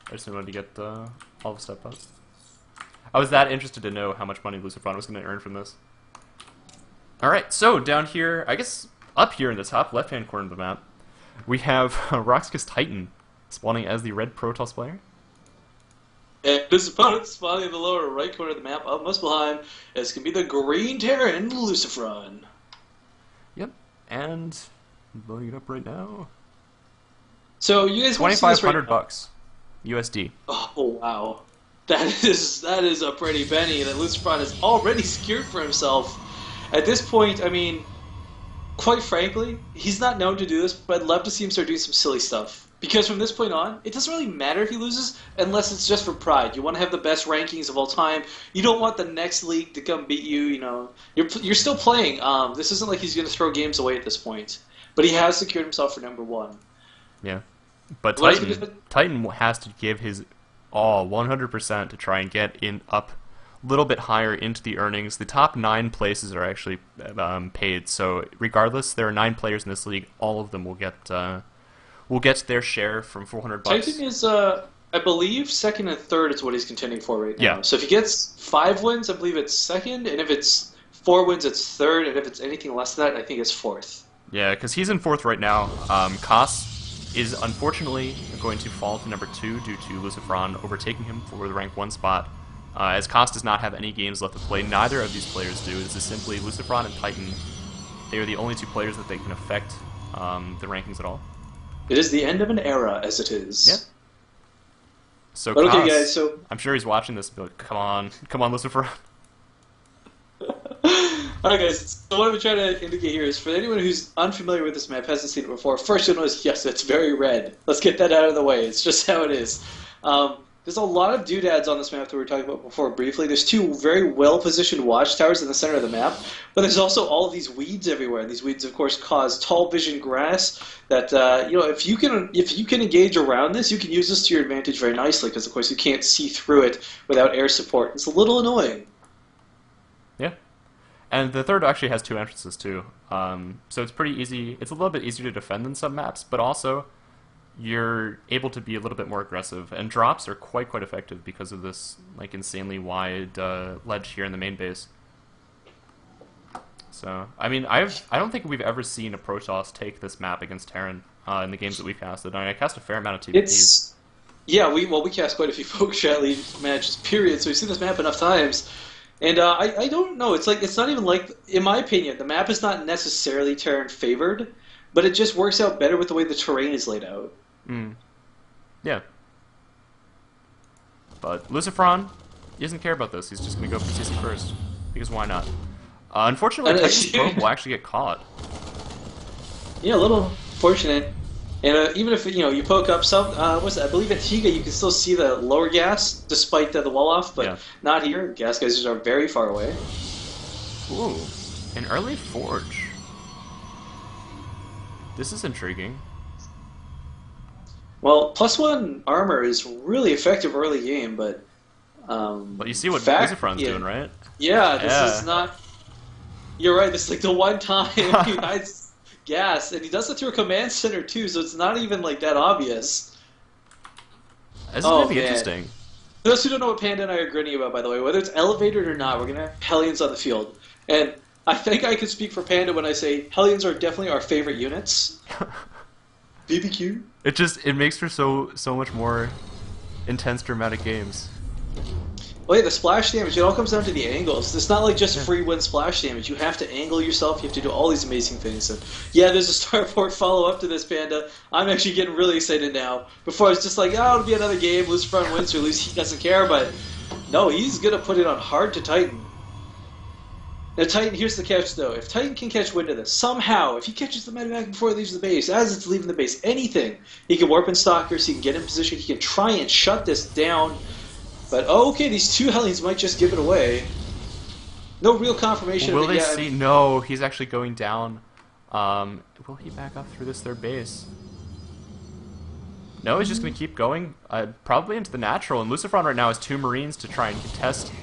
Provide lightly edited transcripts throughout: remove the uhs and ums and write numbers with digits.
I just wanted to get all the stuff up. I was that interested to know how much money Lucifron was going to earn from this. Alright, so down here, I guess up here in the top left-hand corner of the map, we have Roxkus Titan spawning as the red Protoss player. And his opponent spawning in the lower right corner of the map, up most behind, is going to be the green Terran, Lucifron. Yep, and loading it up right now. So you guys want to see this right $2,500 USD. Oh wow, that is a pretty penny that Lucifron has already secured for himself. At this point, I mean, quite frankly, he's not known to do this, but I'd love to see him start doing some silly stuff. Because from this point on, it doesn't really matter if he loses, unless it's just for pride. You want to have the best rankings of all time. You don't want the next league to come beat you. You know, you're still playing. This isn't like he's going to throw games away at this point. But he has secured himself for #1. Yeah, but Titan has to give his all 100% to try and get up a little bit higher into the earnings. The top 9 places are actually paid. So regardless, there are 9 players in this league. All of them will get their share from $400. Titan is, I believe, second and third is what he's contending for right now. Yeah. So if he gets 5 wins, I believe it's second, and if it's 4 wins, it's third, and if it's anything less than that, I think it's fourth. Yeah, because he's in 4th right now. Koss is unfortunately going to fall to #2 due to Lucifron overtaking him for the rank 1 spot. As Koss does not have any games left to play, neither of these players do. This is simply Lucifron and Titan. They are the only 2 players that they can affect the rankings at all. It is the end of an era, as it is. Yep. So, but Koss, okay, guys. So I'm sure he's watching this. And be like, come on, Lucifron. Alright, guys. So what I'm trying to indicate here is, for anyone who's unfamiliar with this map, hasn't seen it before, first you'll notice, yes, it's very red. Let's get that out of the way. It's just how it is. There's a lot of doodads on this map that we were talking about before briefly. There's 2 very well-positioned watchtowers in the center of the map, but there's also all of these weeds everywhere. And these weeds, of course, cause tall vision grass that, you know, if you can engage around this, you can use this to your advantage very nicely, because, of course, you can't see through it without air support. It's a little annoying. Yeah. And the third actually has 2 entrances, too. So it's pretty easy. It's a little bit easier to defend than some maps, but also you're able to be a little bit more aggressive, and drops are quite effective because of this like insanely wide ledge here in the main base. So I mean, I don't think we've ever seen a Protoss take this map against Terran in the games that we've casted. I cast a fair amount of TVPs. Yeah, we cast quite a few Pokerstrat League matches, period. So we've seen this map enough times. And I don't know. It's not even like, in my opinion, the map is not necessarily Terran favored, but it just works out better with the way the terrain is laid out. Yeah. But Lucifron, he doesn't care about this. He's just going to go PTC first. Because why not? Unfortunately, Titan's probe will actually get caught. Yeah, a little fortunate. And even if you poke up some, what's that? I believe at Higa you can still see the lower gas despite the wall off, but not here. Gas geysers are very far away. Ooh, an early forge. This is intriguing. Well, +1 armor is really effective early game, but you see what Lucifron's doing, right? Yeah, this is not. You're right. This is like the one time he hides gas, and he does it through a command center too, so it's not even like that obvious. This is gonna be interesting. For those who don't know what Panda and I are grinning about, by the way, whether it's elevated or not, we're gonna have Hellions on the field, and I think I can speak for Panda when I say Hellions are definitely our favorite units. BBQ. It makes for so much more intense, dramatic games. Well, yeah, the splash damage, it all comes down to the angles. It's not like just free win splash damage. You have to angle yourself. You have to do all these amazing things. And yeah, there's a starport follow-up to this, Panda. I'm actually getting really excited now. Before I was just like, oh, it'll be another game. Lucifron wins or lose. He doesn't care. But no, he's going to put it on hard to Titan. Now, Titan, here's the catch, though. If Titan can catch wind of this, somehow, if he catches the medevac before he leaves the base, as it's leaving the base, anything, he can warp in stalkers, he can get in position, he can try and shut this down. But, okay, these 2 Hellions might just give it away. No real confirmation Will of it they yet. see? No, he's actually going down. Will he back up through this third base? No, he's just going to keep going, probably into the natural. And Lucifron right now has 2 Marines to try and contest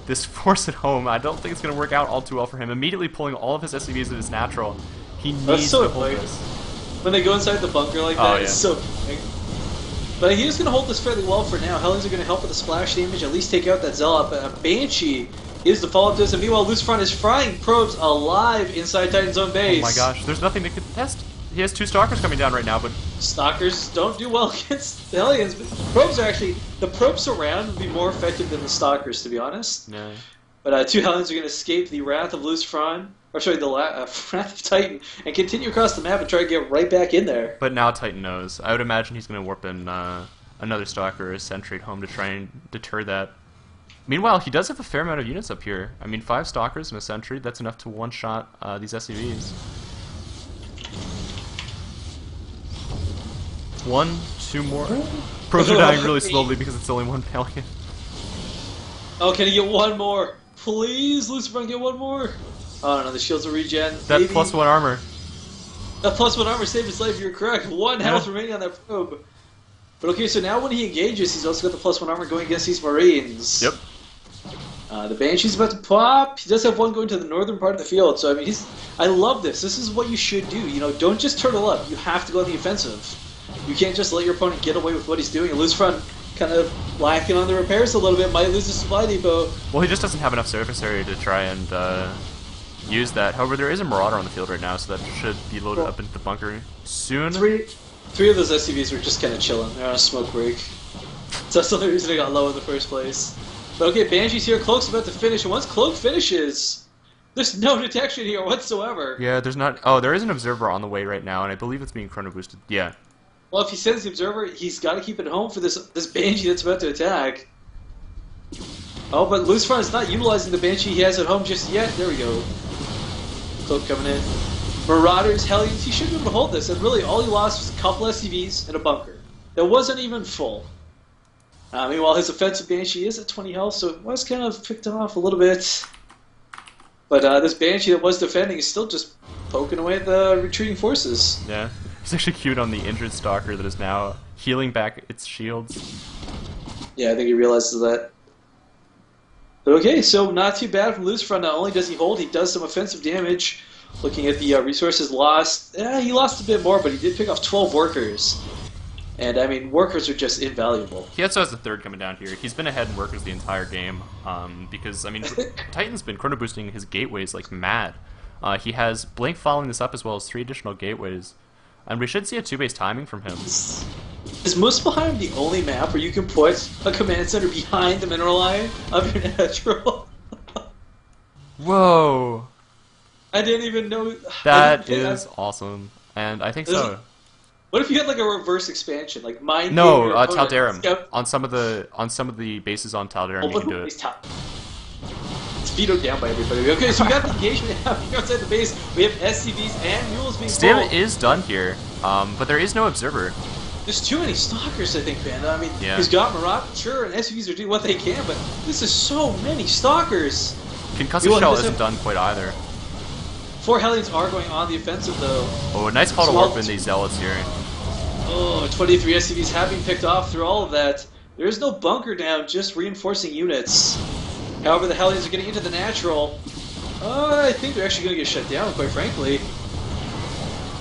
this force at home. I don't think it's going to work out all too well for him. Immediately pulling all of his SCVs at his natural. He needs to hold this. When they go inside the bunker like that, it's so funny. But he is going to hold this fairly well for now. Hellions are going to help with the splash damage, at least take out that Zealot. But Banshee is the follow-up to this. And meanwhile, Lucifron is frying probes alive inside Titan's own base. Oh my gosh, there's nothing to contest. He has 2 Stalkers coming down right now, but... Stalkers don't do well against the Hellions. But probes are actually... The probe surround would be more effective than the Stalkers, to be honest. Yeah. But 2 Hellions are going to escape the Wrath of Lucifron. Or sorry, the Wrath of Titan, and continue across the map and try to get right back in there. But now Titan knows. I would imagine he's going to warp in another Stalker or a Sentry at home to try and deter that. Meanwhile, he does have a fair amount of units up here. I mean, 5 Stalkers and a Sentry, that's enough to one-shot these SCVs. 1, 2 more. Pros are dying really slowly because it's only 1 Hellion. Oh, can he get one more? Please, Lucifron, get one more. Oh no, the shields will regen. That Maybe. +1 armor. That +1 armor saved his life, you're correct. 1 health remaining on that probe. But okay, so now when he engages, he's also got the +1 armor going against these Marines. Yep. The Banshee's about to pop. He does have one going to the northern part of the field, so I mean, I love this. This is what you should do. You know, don't just turtle up. You have to go on the offensive. You can't just let your opponent get away with what he's doing. And Lucifron kind of lacking on the repairs a little bit, might lose the supply depot. Well, he just doesn't have enough surface area to try and use that. However, there is a Marauder on the field right now, so that should be loaded up into the bunker soon. Three of those SCVs were just kind of chilling. They're on a smoke break. So that's the only reason they got low in the first place. But okay, Banshee's here. Cloak's about to finish, and once Cloak finishes, there's no detection here whatsoever. Yeah, there's not... Oh, there is an Observer on the way right now, and I believe it's being chrono boosted. Yeah. Well, if he sends the Observer, he's got to keep it home for this Banshee that's about to attack. Oh, but Lucifron is not utilizing the Banshee he has at home just yet. There we go. Cloak coming in. Marauders, Hellions, he should be able to hold this, and really all he lost was a couple SCVs and a bunker. That wasn't even full. Meanwhile, his offensive Banshee is at 20 health, so it was kind of picked off a little bit. But this Banshee that was defending is still just poking away at the retreating forces. Yeah. He's actually cute on the injured Stalker that is now healing back its shields. Yeah, I think he realizes that. But okay, so not too bad from Lucifron. Not only does he hold, he does some offensive damage. Looking at the resources lost, he lost a bit more, but he did pick off 12 workers. And, I mean, workers are just invaluable. He also has the 3rd coming down here. He's been ahead in workers the entire game, because, I mean, Titan's been chrono boosting his gateways like mad. He has Blink following this up as well as 3 additional gateways. And we should see a 2-base timing from him. Is Muspelheim the only map where you can put a command center behind the mineral line of your natural? Whoa! I didn't even know. That is awesome. And I think so. What if you had like a reverse expansion, like mine? No, Tal'Darim. On some of the bases on Tal'Darim, you can do it. It's vetoed down by everybody. Okay, so we got the engagement happening outside the base. We have SCVs and mules being Stim pulled. is done here, but there is no Observer. There's too many Stalkers, I think, Panda. I mean, Yeah. he's got Marat, sure, and SCVs are doing what they can, but this is so many Stalkers. Concussive Shell isn't done quite either. 4 Hellions are going on the offensive, though. Oh, a nice call to warp in these Zealots here. Oh, 23 SCVs have been picked off through all of that. There is no bunker down, just reinforcing units. However, the Hellions are getting into the natural. I think they're actually going to get shut down, quite frankly.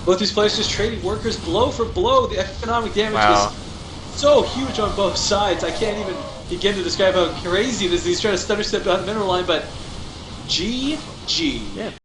Both these players just trading workers blow for blow. The economic damage is so huge on both sides. I can't even begin to describe how crazy it is. He's trying to stutter step down the mineral line, but GG. Yeah.